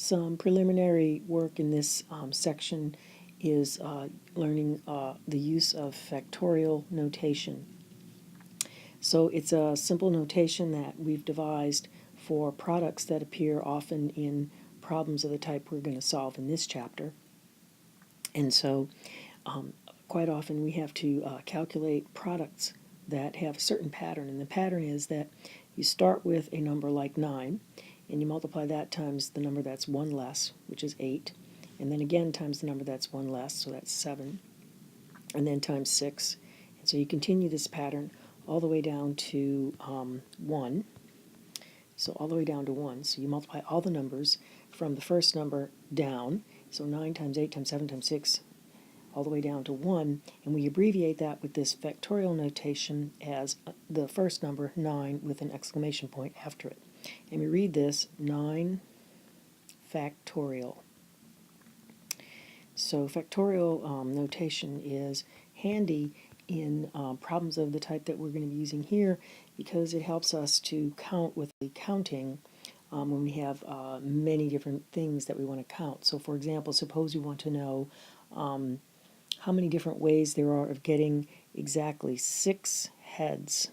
Some preliminary work in this section is learning the use of factorial notation. So it's a simple notation that we've devised for products that appear often in problems of the type we're going to solve in this chapter. And so quite often we have to calculate products that have a certain pattern. And the pattern is that you start with a number like 9, and you multiply that times the number that's 1 less, which is 8, and then again times the number that's 1 less, so that's 7, and then times 6. And so you continue this pattern all the way down to 1. So all the way down to 1. So you multiply all the numbers from the first number down. So 9 times 8 times 7 times 6, all the way down to 1. And we abbreviate that with this factorial notation as the first number, 9, with an exclamation point after it. And we read this, 9 factorial. So factorial notation is handy in problems of the type that we're going to be using here because it helps us to count with the counting when we have many different things that we want to count. So for example, suppose we want to know how many different ways there are of getting exactly 6 heads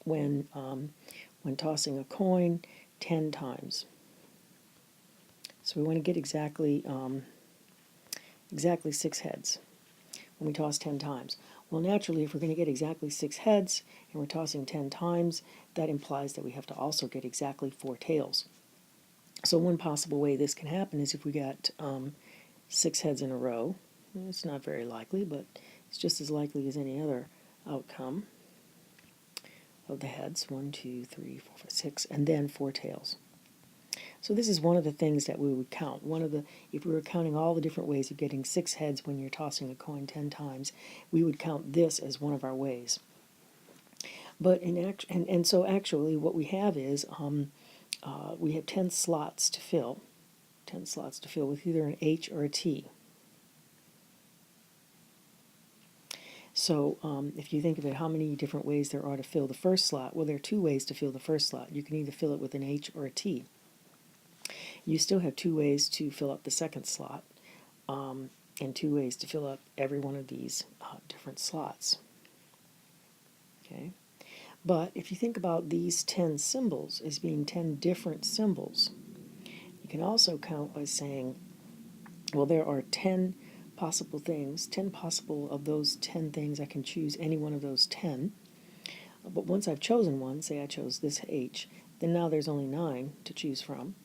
when tossing a coin 10 times. So we want to get exactly 6 heads when we toss 10 times. Well, naturally, if we're going to get exactly 6 heads and we're tossing 10 times, that implies that we have to also get exactly 4 tails. So one possible way this can happen is if we got 6 heads in a row. It's not very likely, but it's just as likely as any other outcome of the heads. 1, 2, 3, 4, 5, 6, and then 4 tails. So this is one of the things that we would count. If we were counting all the different ways of getting 6 heads when you're tossing a coin 10 times, we would count this as one of our ways. But so actually what we have is we have 10 slots to fill. 10 slots to fill with either an H or a T. So if you think of it, how many different ways there are to fill the first slot? Well, there are 2 ways to fill the first slot. You can either fill it with an H or a T. You still have 2 ways to fill up the second slot, and 2 ways to fill up every one of these different slots. Okay, but if you think about these 10 symbols as being 10 different symbols, you can also count by saying, well, there are 10 possible things, 10 possible of those 10 things. I can choose any one of those 10. But once I've chosen one, say I chose this H, then now there's only 9 to choose from.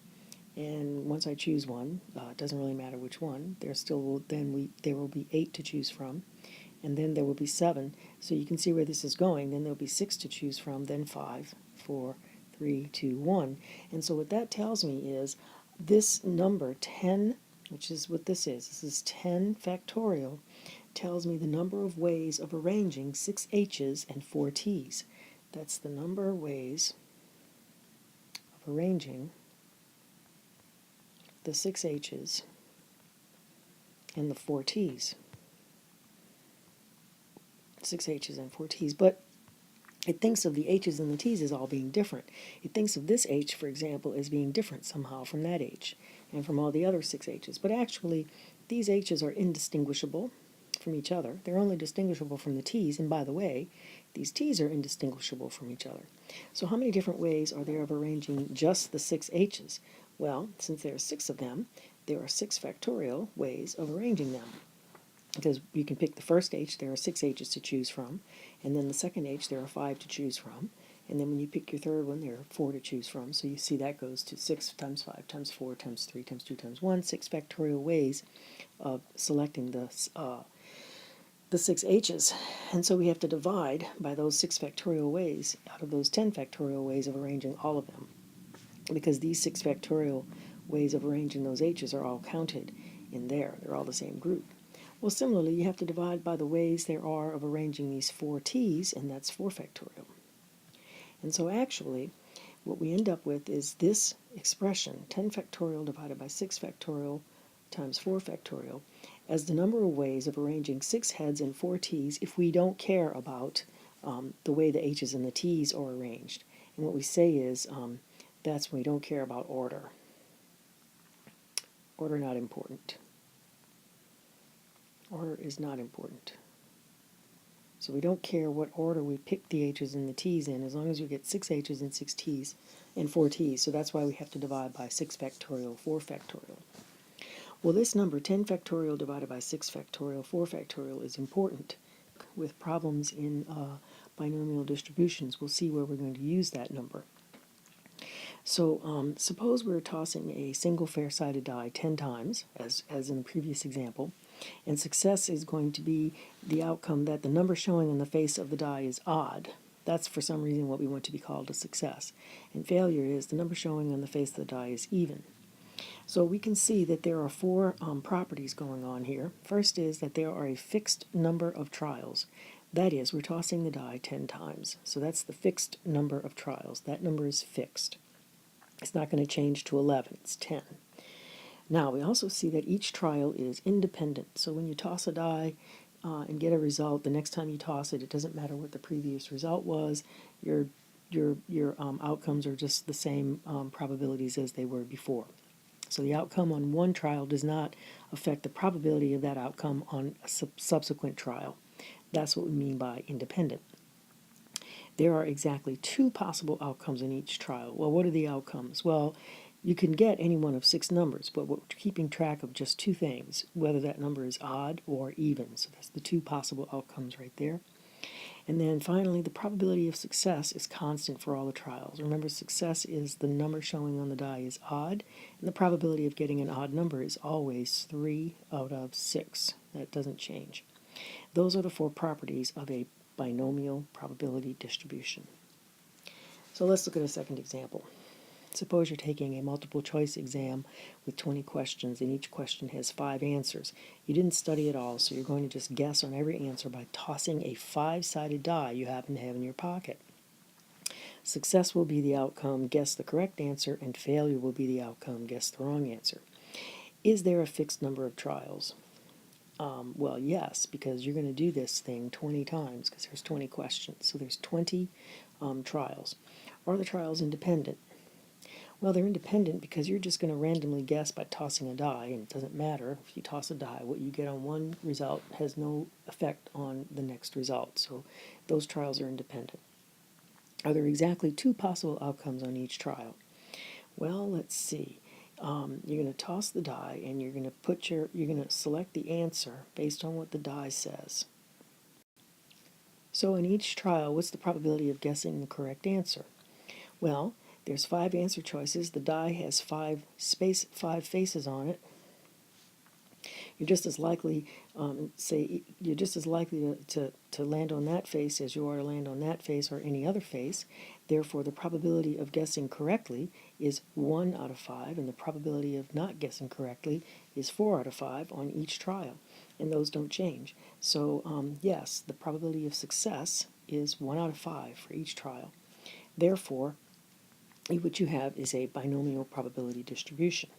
And once I choose one, it doesn't really matter which one, there will be 8 to choose from, and then there will be 7. So you can see where this is going. Then there'll be 6 to choose from, then 5, 4, 3, 2, 1. And so what that tells me is this number 10, which is what this is 10 factorial, tells me the number of ways of arranging 6 H's and 4 T's. That's the number of ways of arranging the 6 H's and the 4 T's. 6 H's and 4 T's, but it thinks of the H's and the T's as all being different. It thinks of this H, for example, as being different somehow from that H and from all the other 6 H's. But actually, these H's are indistinguishable from each other. They're only distinguishable from the T's, and by the way, these T's are indistinguishable from each other. So how many different ways are there of arranging just the 6 H's? Well, since there are 6 of them, there are 6 factorial ways of arranging them. Because you can pick the first H, there are 6 H's to choose from, and then the second H, there are 5 to choose from, and then when you pick your third one, there are 4 to choose from. So you see that goes to 6 times 5 times 4 times 3 times 2 times 1, 6 factorial ways of selecting the 6 H's. And so we have to divide by those 6 factorial ways out of those 10 factorial ways of arranging all of them, because these 6 factorial ways of arranging those H's are all counted in there. They're all the same group. Well, similarly, you have to divide by the ways there are of arranging these 4 T's, and that's 4 factorial. And so actually, what we end up with is this expression, 10 factorial divided by 6 factorial times 4 factorial, as the number of ways of arranging 6 heads and 4 T's if we don't care about the way the H's and the T's are arranged. And what we say is that's when we don't care about order. Order not important. Order is not important. So we don't care what order we pick the h's and the t's in, as long as we get 6 h's and 6 t's and 4 t's. So that's why we have to divide by 6 factorial, 4 factorial. Well, this number, 10 factorial divided by 6 factorial, 4 factorial, is important with problems in binomial distributions. We'll see where we're going to use that number. So suppose we're tossing a single fair-sided die 10 times, as in the previous example, and success is going to be the outcome that the number showing on the face of the die is odd. That's for some reason what we want to be called a success. And failure is the number showing on the face of the die is even. So we can see that there are 4 properties going on here. First is that there are a fixed number of trials. That is, we're tossing the die 10 times. So that's the fixed number of trials. That number is fixed. It's not going to change to 11, it's 10. Now, we also see that each trial is independent. So when you toss a die and get a result, the next time you toss it, it doesn't matter what the previous result was. Your outcomes are just the same probabilities as they were before. So the outcome on one trial does not affect the probability of that outcome on a subsequent trial. That's what we mean by independent. There are exactly 2 possible outcomes in each trial. Well, what are the outcomes? Well, you can get any one of 6 numbers, but we're keeping track of just 2 things, whether that number is odd or even. So that's the 2 possible outcomes right there. And then finally, the probability of success is constant for all the trials. Remember, success is the number showing on the die is odd, and the probability of getting an odd number is always 3 out of 6. That doesn't change. Those are the 4 properties of a binomial probability distribution. So let's look at a second example. Suppose you're taking a multiple choice exam with 20 questions, and each question has 5 answers. You didn't study at all, so you're going to just guess on every answer by tossing a 5-sided die you happen to have in your pocket. Success will be the outcome, guess the correct answer, and failure will be the outcome, guess the wrong answer. Is there a fixed number of trials? Well, yes, because you're going to do this thing 20 times because there's 20 questions. So there's 20 trials. Are the trials independent? Well, they're independent because you're just going to randomly guess by tossing a die, and it doesn't matter if you toss a die. What you get on one result has no effect on the next result. So those trials are independent. Are there exactly 2 possible outcomes on each trial? Well, let's see. You're going to toss the die, and you're going to select the answer based on what the die says. So in each trial, what's the probability of guessing the correct answer? Well, there's 5 answer choices. The die has 5 faces on it. You're just as likely, to land on that face as you are to land on that face or any other face. Therefore, the probability of guessing correctly is 1 out of 5, and the probability of not guessing correctly is 4 out of 5 on each trial, and those don't change. So, yes, the probability of success is 1 out of 5 for each trial. Therefore, what you have is a binomial probability distribution.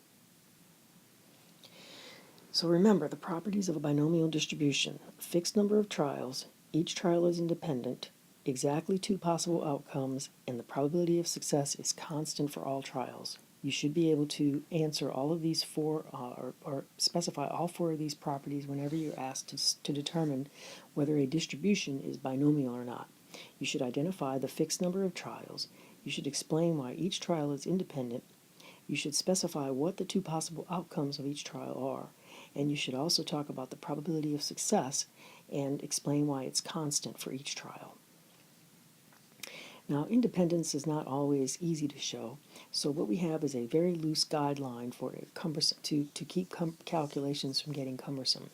So remember, the properties of a binomial distribution: a fixed number of trials, each trial is independent, exactly 2 possible outcomes, and the probability of success is constant for all trials. You should be able to answer all of these 4, or specify all 4 of these properties whenever you're asked to determine whether a distribution is binomial or not. You should identify the fixed number of trials. You should explain why each trial is independent. You should specify what the 2 possible outcomes of each trial are. And you should also talk about the probability of success and explain why it's constant for each trial. Now, independence is not always easy to show, so what we have is a very loose guideline for to keep calculations from getting cumbersome.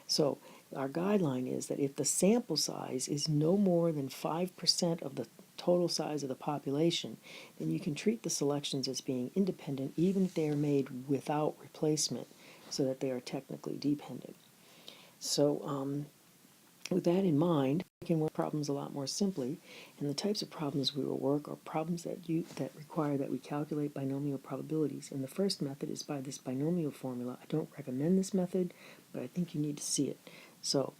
So our guideline is that if the sample size is no more than 5% of the total size of the population, then you can treat the selections as being independent even if they are made without replacement, so that they are technically dependent. So with that in mind, we can work problems a lot more simply, and the types of problems we will work are problems that require that we calculate binomial probabilities. And the first method is by this binomial formula. I don't recommend this method, but I think you need to see it. So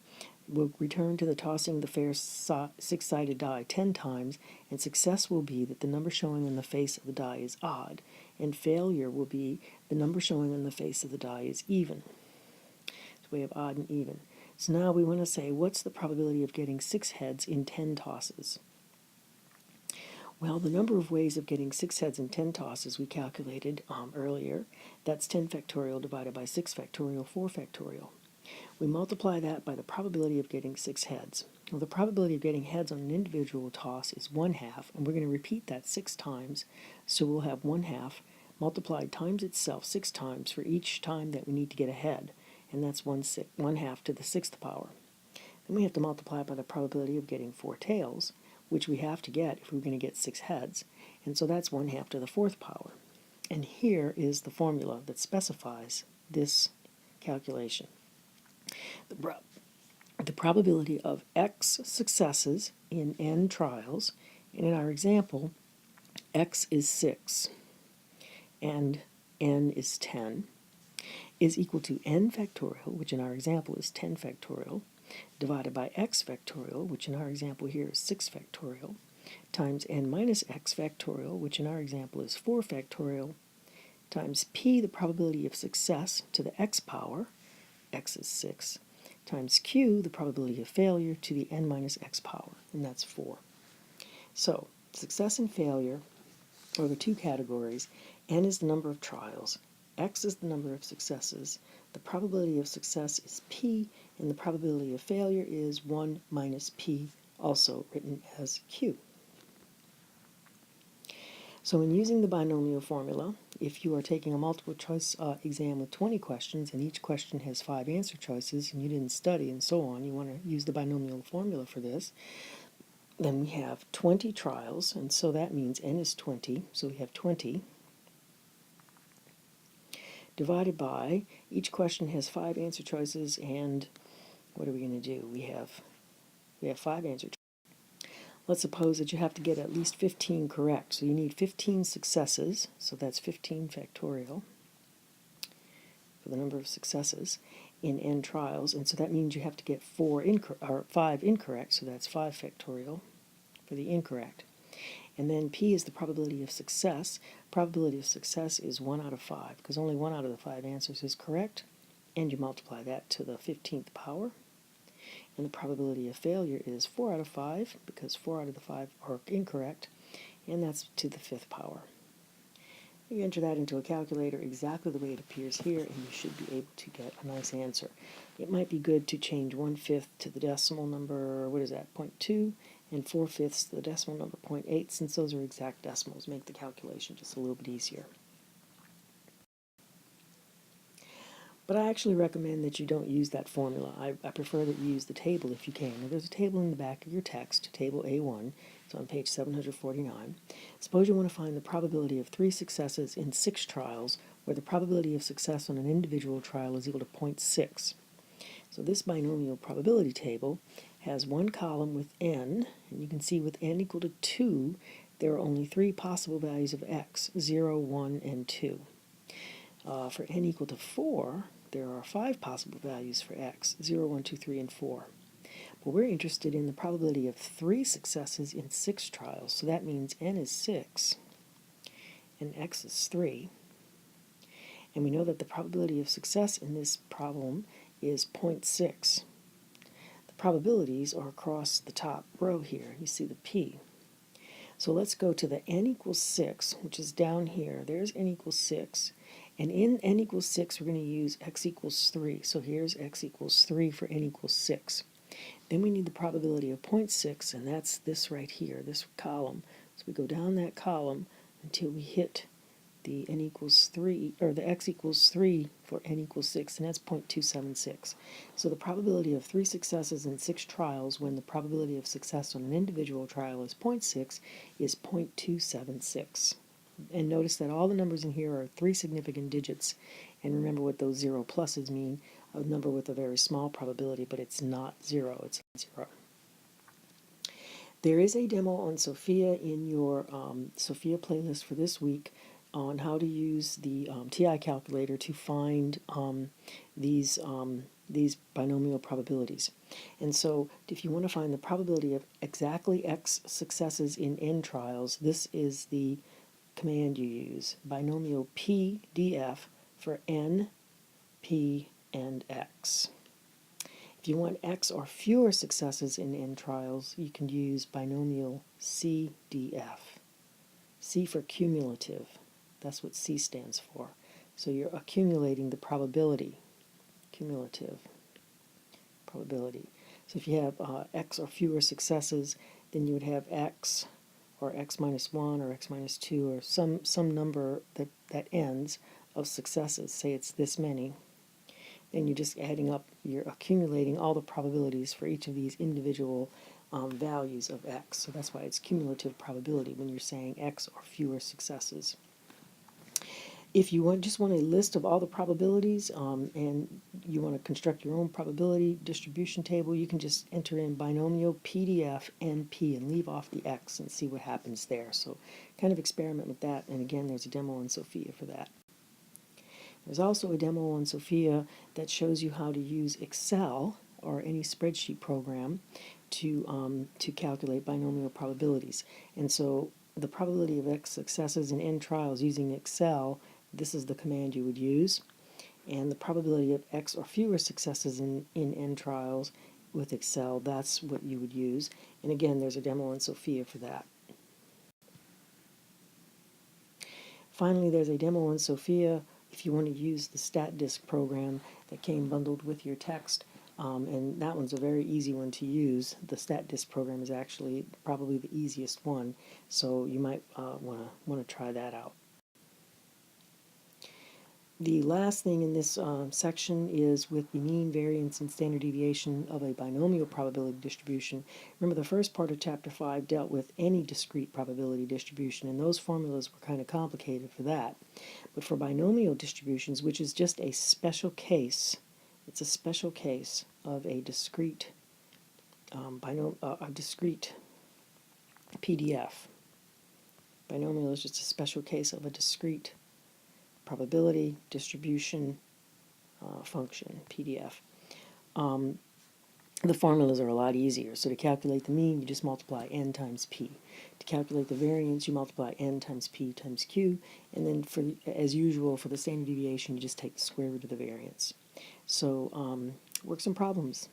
we'll return to the tossing the fair 6-sided die 10 times, and success will be that the number showing on the face of the die is odd, and failure will be the number showing on the face of the die is even. So we have odd and even. So now we want to say, what's the probability of getting 6 heads in 10 tosses? Well, the number of ways of getting 6 heads in 10 tosses we calculated earlier. That's 10 factorial divided by 6 factorial, 4 factorial. We multiply that by the probability of getting 6 heads. Well, the probability of getting heads on an individual toss is 1/2, and we're going to repeat that 6 times. So we'll have 1/2 multiplied times itself 6 times for each time that we need to get a head, and that's 1/2 to the 6th power. Then we have to multiply by the probability of getting 4 tails, which we have to get if we're going to get 6 heads, and so that's 1/2 to the 4th power. And here is the formula that specifies this calculation. The probability of x successes in n trials, and in our example, x is 6 and n is 10, is equal to n factorial, which in our example is 10 factorial, divided by x factorial, which in our example here is 6 factorial, times n minus x factorial, which in our example is 4 factorial, times p, the probability of success, to the x power, x is 6, times q, the probability of failure, to the n minus x power, and that's 4. So, success and failure are the two categories. N is the number of trials, x is the number of successes, the probability of success is p, and the probability of failure is 1 minus p, also written as q. So in using the binomial formula, if you are taking a multiple choice exam with 20 questions and each question has 5 answer choices and you didn't study and so on, you want to use the binomial formula for this, then we have 20 trials, and so that means n is 20, so we have 20, divided by, each question has 5 answer choices, and what are we going to do? We have 5 answer choices. Let's suppose that you have to get at least 15 correct, so you need 15 successes, so that's 15 factorial for the number of successes in n trials, and so that means you have to get 5 incorrect, so that's 5 factorial for the incorrect. And then p is the probability of success. Probability of success is 1 out of 5, because only 1 out of the 5 answers is correct, and you multiply that to the 15th power. And the probability of failure is 4 out of 5, because 4 out of the 5 are incorrect, and that's to the 5th power. You enter that into a calculator exactly the way it appears here, and you should be able to get a nice answer. It might be good to change 1/5 to the decimal number, what is that, 0.2, and 4/5 to the decimal number 0.8, since those are exact decimals, make the calculation just a little bit easier. But I actually recommend that you don't use that formula. I prefer that you use the table if you can. Now, there's a table in the back of your text, table A1. It's on page 749. Suppose you want to find the probability of 3 successes in 6 trials, where the probability of success on an individual trial is equal to 0.6. So this binomial probability table has one column with n, and you can see with n equal to 2, there are only 3 possible values of x, 0, 1, and 2. For n equal to 4, there are 5 possible values for x, 0, 1, 2, 3, and 4. But we're interested in the probability of 3 successes in 6 trials, so that means n is 6, and x is 3. And we know that the probability of success in this problem is 0.6. The probabilities are across the top row here. You see the p. So let's go to the n equals 6, which is down here. There's n equals 6. And in n equals 6, we're going to use x equals 3. So here's x equals 3 for n equals 6. Then we need the probability of 0.6, and that's this right here, this column. So we go down that column until we hit the n equals 3, or the x equals 3 for n equals 6, and that's 0.276. So the probability of 3 successes in 6 trials when the probability of success on an individual trial is 0.6 is 0.276. And notice that all the numbers in here are 3 significant digits, and remember what those 0 pluses mean, a number with a very small probability, but it's not 0, it's 0. There is a demo on Sophia in your Sophia playlist for this week on how to use the TI calculator to find these binomial probabilities. And so if you want to find the probability of exactly x successes in n trials, this is the command you use, binomial PDF for n, p, and x. If you want x or fewer successes in n trials, you can use binomial CDF. C for cumulative. That's what C stands for. So you're accumulating the probability. Cumulative probability. So if you have x or fewer successes, then you would have x or x minus 1 or x minus 2 or some number that ends of successes. Say it's this many. Then you're just adding up, you're accumulating all the probabilities for each of these individual values of x. So that's why it's cumulative probability when you're saying x or fewer successes. If you just want a list of all the probabilities and you want to construct your own probability distribution table, you can just enter in binomial PDF NP and leave off the x and see what happens there. So kind of experiment with that. And again, there's a demo on Sophia for that. There's also a demo on Sophia that shows you how to use Excel or any spreadsheet program to calculate binomial probabilities. And so the probability of x successes in n trials using Excel, this is the command you would use. And the probability of x or fewer successes in n trials with Excel, that's what you would use. And again, there's a demo on Sophia for that. Finally, there's a demo on Sophia if you want to use the StatDisk program that came bundled with your text, and that one's a very easy one to use. The StatDisk program is actually probably the easiest one, so you might want to try that out. The last thing in this section is with the mean, variance, and standard deviation of a binomial probability distribution. Remember, the first part of Chapter 5 dealt with any discrete probability distribution, and those formulas were kind of complicated for that. But for binomial distributions, which is just a special case, it's a special case of a discrete discrete PDF. Binomial is just a special case of a discrete probability distribution function, PDF. The formulas are a lot easier. So to calculate the mean, you just multiply n times p. To calculate the variance, you multiply n times p times q. And then, as usual, for the standard deviation, you just take the square root of the variance. So work some problems.